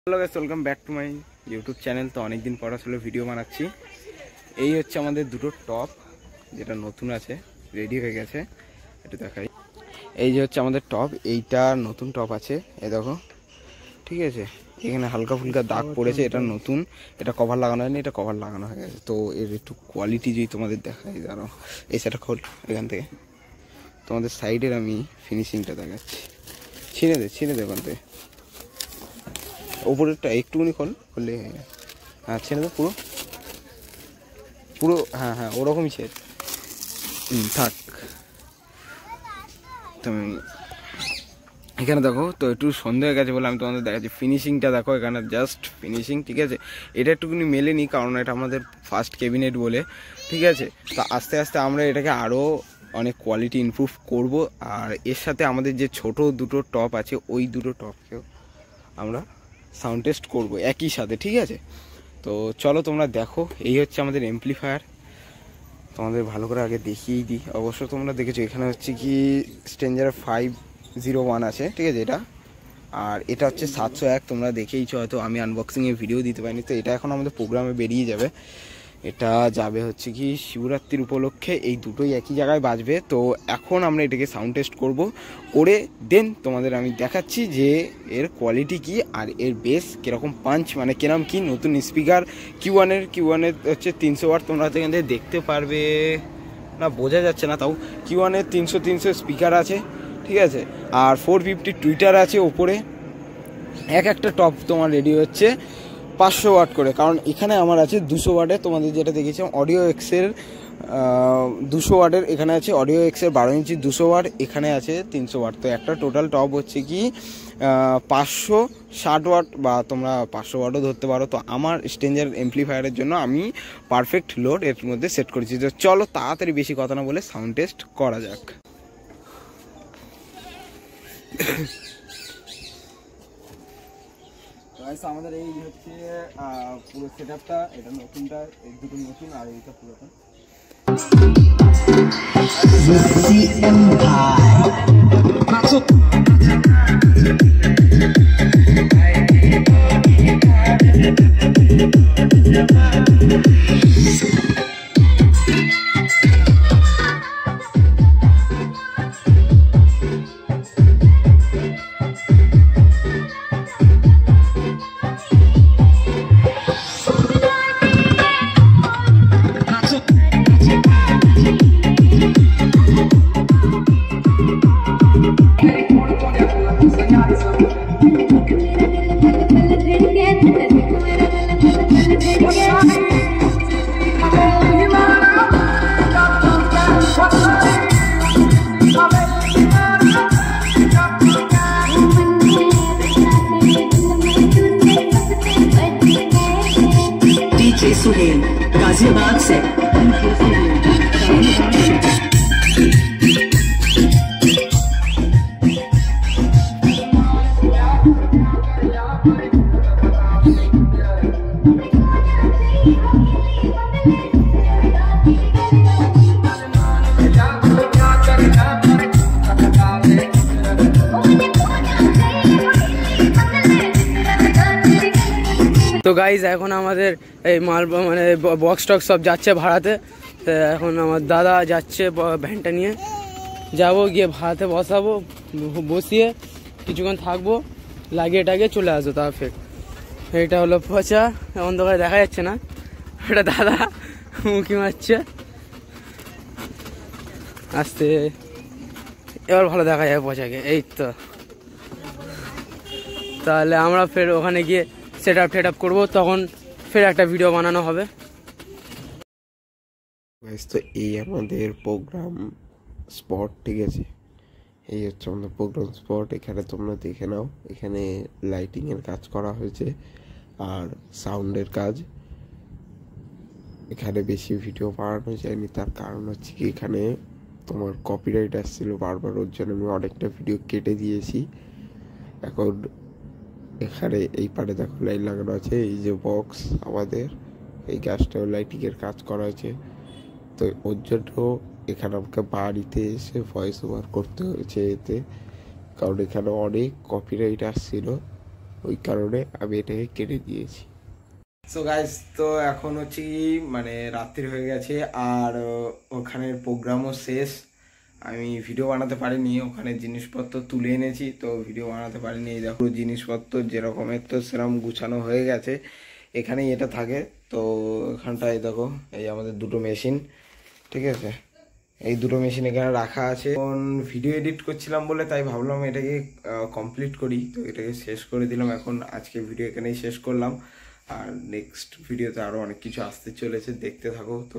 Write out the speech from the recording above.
Hello guys, welcome back to my YouTube channel. তো অনেকদিন পর আসলে ভিডিও বানাচ্ছি। এই হচ্ছে আমাদের দুটো টপ, যেটা নতুন আছে, রেডি হয়ে গেছে। একটু দেখাই, এই যে হচ্ছে আমাদের টপ। এইটা নতুন টপ আছে, এই দেখো, ঠিক আছে। এখানে হালকা ফুলকা দাগ পড়েছে, এটা নতুন, এটা কভার লাগানো হয়নি, এটা কভার লাগানো হয়ে গেছে। তো এর একটু কোয়ালিটি যদি তোমাদের দেখাই, দাঁড়াও, এই সেটা খোল এখান থেকে, তোমাদের সাইডের আমি ফিনিশিংটা দেখাচ্ছি। ছিঁড়ে দে ওখান থেকে, ওপরেরটা একটুখানি খুললে, হ্যাঁ ছেড়ে দাও, পুরো পুরো, হ্যাঁ হ্যাঁ ওরকমই ছেড়ে থাক। তুমি এখানে দেখো, তো একটু সন্ধ্যা হয়ে গেছে বলে আমি তোমাদের দেখাচ্ছি ফিনিশিংটা। দেখো এখানে জাস্ট ফিনিশিং, ঠিক আছে। এটা একটুখানি মেলেনি, কারণ এটা আমাদের ফার্স্ট ক্যাবিনেট বলে, ঠিক আছে। তো আস্তে আস্তে আমরা এটাকে আরও অনেক কোয়ালিটি ইমপ্রুভ করব। আর এর সাথে আমাদের যে ছোট দুটো টপ আছে, ওই দুটো টপকেও আমরা সাউন্ড টেস্ট করবো একই সাথে, ঠিক আছে। তো চলো তোমরা দেখো, এই হচ্ছে আমাদের অ্যাম্পলিফায়ার। তোমাদের ভালো করে আগে দেখিয়েই দিই। অবশ্য তোমরা দেখেছো এখানে হচ্ছে কি স্ট্রেঞ্জার 501 আছে, ঠিক আছে এটা। আর এটা হচ্ছে 701, তোমরা দেখেইছো হয়তো, আমি আনবক্সিংয়ে ভিডিও দিতে পারিনি। তো এটা এখন আমাদের প্রোগ্রামে বেরিয়ে যাবে। এটা যাবে হচ্ছে কি শিবরাত্রির উপলক্ষে, এই দুটোই একই জায়গায় বাজবে। তো এখন আমরা এটাকে সাউন্ড টেস্ট করে দেন তোমাদের আমি দেখাচ্ছি যে এর কোয়ালিটি কি, আর এর বেস কীরকম পাঞ্চ, মানে কিরম কি। নতুন স্পিকার কিউ1 হচ্ছে 300 ওয়াট, তোমরা হচ্ছে এখান থেকে দেখতে পারবে না, বোঝা যাচ্ছে না, তাও কিউ1 300 স্পিকার আছে, ঠিক আছে। আর 450 টুইটার আছে ওপরে। একটা টপ তোমার রেডি হচ্ছে 500 ওয়াট করে, কারণ এখানে আমার আছে 200 ওয়াটের। তোমাদের যেটা দেখেছিলাম অডিও এক্সের 200 ওয়াটের, এখানে আছে অডিও এক্সের 12 ইঞ্চি 200 ওয়াট, এখানে আছে 300 ওয়াট। তো একটা টোটাল টপ হচ্ছে কি 560 ওয়াট, বা তোমরা 500 ওয়াটও ধরতে পারো। তো আমার স্ট্রেঞ্জার অ্যাম্পলিফায়ারের জন্য আমি পারফেক্ট লোড এর মধ্যে সেট করেছি। তো চলো তাড়াতাড়ি বেশি কথা না বলে সাউন্ড টেস্ট করা যাক। আমাদের এই হচ্ছে পুরো সেটআপটা, এটা নতুনটা, এই দুটো নতুন, আর এইটা পুরোটা। सुहेल गाजियाबाद से তো গাইজ এখন আমাদের এই মাল মানে বক্স টক্স সব যাচ্ছে ভাড়াতে। এখন আমার দাদা যাচ্ছে ভ্যানটা নিয়ে, যাবো, গিয়ে ভাড়াতে বসাবো, বসিয়ে কিছুক্ষণ থাকবো, লাগিয়ে টাগিয়ে চলে আসবো। তা ফের এটা হলো পচা, অন্ধকারে দেখা যাচ্ছে না, এটা দাদা মুখি মারছে আসতে, এবার ভালো দেখা যায় পচাকে। এই তো তাহলে আমরা ফের ওখানে গিয়ে সেট আপ করবো, তখন ফের একটা ভিডিও বানানো হবে। তো এই আমাদের প্রোগ্রাম স্পট, ঠিক আছে। এই হচ্ছে আমাদের প্রোগ্রাম স্পট। এখানে তোমরা দেখে নাও, এখানে লাইটিংয়ের কাজ করা হয়েছে আর সাউন্ডের কাজ। এখানে বেশি ভিডিও বানানো যায়নি, তার কারণ হচ্ছে কি এখানে তোমার কপিরাইট আসছিলো বারবার, ওর জন্য আমি অনেকটা ভিডিও কেটে দিয়েছি। এখন এখানে এই পারে দেখো লাইট লাগানো আছে, এই যে বক্স আমাদের, এই গাছটাও লাইটিংয়ের কাজ করা হয়েছে। তো ওর জন্য এখানে আমাকে বাড়িতে এসে ভয়েস ওভার করতে হয়েছে এতে, কারণ এখানে অনেক কপিরাইট আসছিল। ওই কারণে আমি এটাকে কেটে দিয়েছি। সো গাইস, তো এখন হচ্ছে কি মানে রাত্রি হয়ে গেছে আর ওখানের প্রোগ্রামও শেষ। আমি ভিডিও বানাতে পারিনি, ওখানে জিনিসপত্র তুলে এনেছি তো ভিডিও বানাতে পারিনি। এই দেখো জিনিসপত্র যেরকমের তো সেরকম গুছানো হয়ে গেছে, এখানেই এটা থাকে। তো এখানটায় দেখো এই আমাদের দুটো মেশিন, ঠিক আছে, এই দুটো মেশিন এখানে রাখা আছে। এখন ভিডিও এডিট করছিলাম বলে তাই ভাবলাম এটাকে কমপ্লিট করি, তো এটাকে শেষ করে দিলাম। এখন আজকে ভিডিও এখানেই শেষ করলাম, আর নেক্সট ভিডিওতে আরও অনেক কিছু আসতে চলেছে, দেখতে থাকো। তো